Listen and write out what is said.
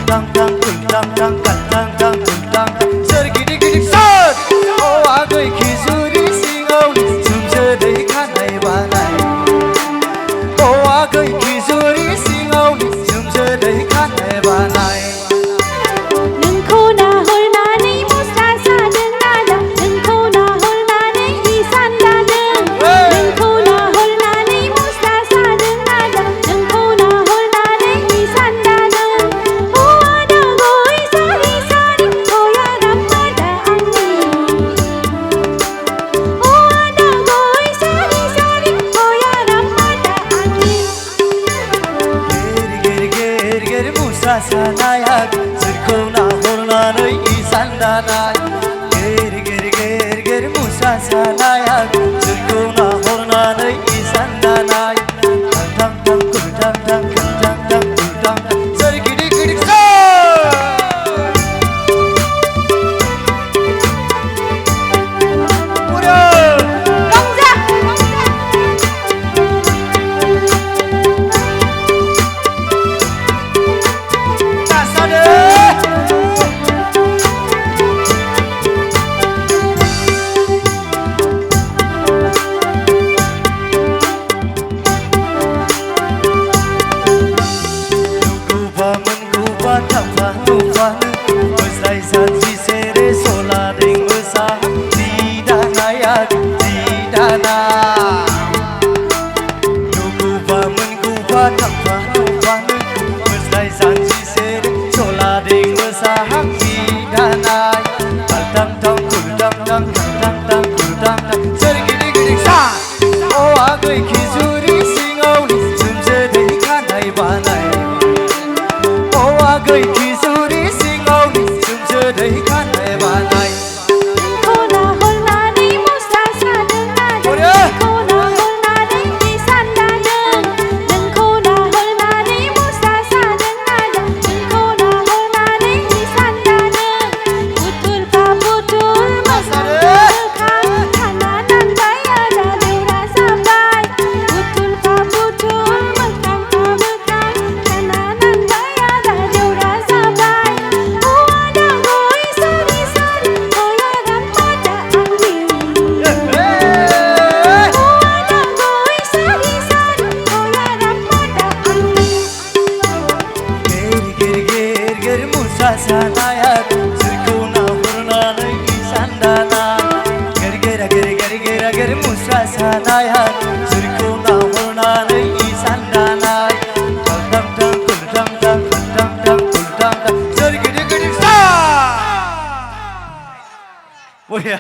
굴탕탕 굴탕탕 굴탕탕 굴탕탕 서기디기디 선 오아의 기술이 싱어리 춤춰대 가나이 바나이 오아의 기술이 싱어리 춤춰대 가나이 바나이 사나야 즐거우나 호르나의 이산다나 게르게르게르게르 무사사나야 즐거우나 호르나의 이산다나 탕탕탕 굴탕탕 탕탕탕 굴탕탕 서리기리기리 서 오아의 기술이 싱어리 춤춰대 가나이 바나이 오아의 기술이 싱어리 춤춰대 가나이 바나이 사나야 즐거우나 호르나의 이산다나 게르게르게르게르게르 무사사나야 즐거우나 호르나의 이산다나 탕탕탕 굴탕탕 굴탕탕 굴탕탕 서리기리기리 사 뭐야